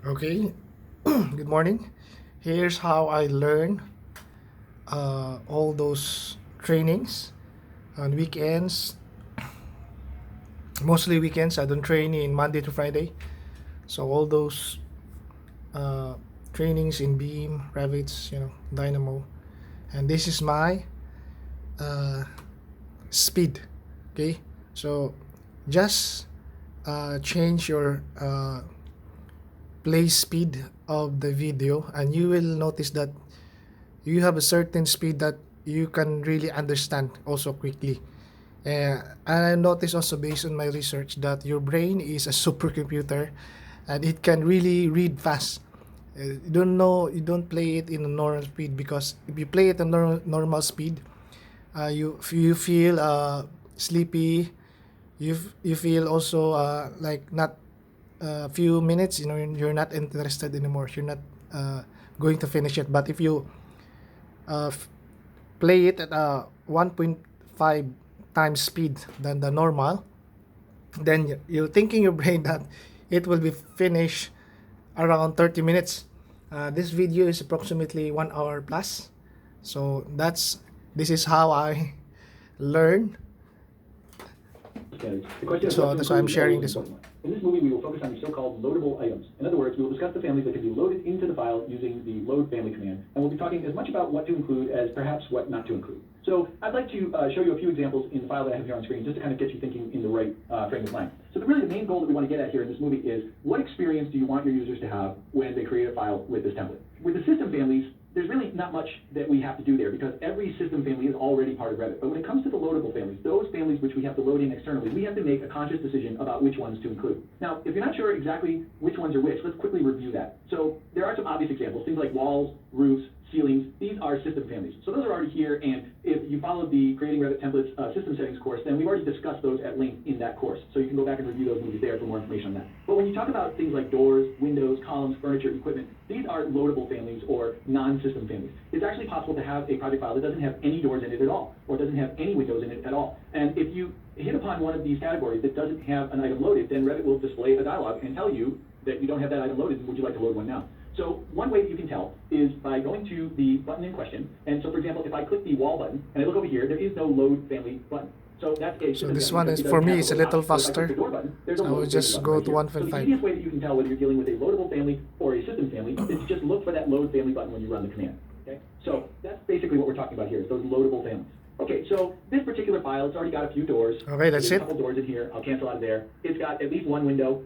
Okay, good morning. Here's how I learn all those trainings on weekends. Mostly weekends. I don't train in Monday to Friday. So all those uh, trainings in BIM, Revits, Dynamo, and this is my uh, speed. Okay, so just change your play speed of the video, and you will notice that you have a certain speed that you can really understand also quickly. And I noticed also based on my research that your brain is a supercomputer and it can really read fast. You don't play it in a normal speed, because if you play it at normal speed, you feel sleepy. You feel also like not a few minutes. You're not interested anymore. You're not going to finish it. But if you uh, play it at a 1.5 times speed than the normal, then you're thinking your brain that it will be finished around 30 minutes. This video is approximately 1 hour plus. So this is how I learn. Standards. The question of So what to that's why include I'm is sharing always an this one. important one. In this movie, we will focus on the so-called loadable items. In other words, we will discuss the families that can be loaded into the file using the load family command, and we'll be talking as much about what to include as perhaps what not to include. So I'd like to show you a few examples in the file that I have here on screen, just to kind of get you thinking in the right frame of mind. So really the main goal that we want to get at here in this movie is, what experience do you want your users to have when they create a file with this template? With the system families, there's really not much that we have to do there, because every system family is already part of Revit. But when it comes to the loadable families, those families which we have to load in externally, we have to make a conscious decision about which ones to include. Now, if you're not sure exactly which ones are which, let's quickly review that. So there are some obvious examples, things like walls, roofs, ceilings. These are system families. So those are already here, and if you followed the Creating Revit Templates system settings course, then we've already discussed those at length in that course. So you can go back and review those movies there for more information on that. But when you talk about things like doors, windows, columns, furniture, equipment, these are loadable families or non-system families. It's actually possible to have a project file that doesn't have any doors in it at all, or doesn't have any windows in it at all. And if you hit upon one of these categories that doesn't have an item loaded, then Revit will display a dialog and tell you that you don't have that item loaded, and would you like to load one now? So one way that you can tell is by going to the button in question. And so, for example, if I click the wall button and I look over here, there is no load family button. So that's a So system this family one because is, it for doesn't me, have it's a load little option. So if I click the faster. door button, there's a I will load family just button go right to here. So the 1.5. easiest way that you can tell whether you're dealing with a loadable family or a system family is to just look for that load family button when you run the command. Okay? So that's basically what we're talking about here, is those loadable families. Okay, so this particular file, it's already got a few doors. Okay, So that's there's a it. couple doors in here. I'll cancel out of there. It's got at least one window.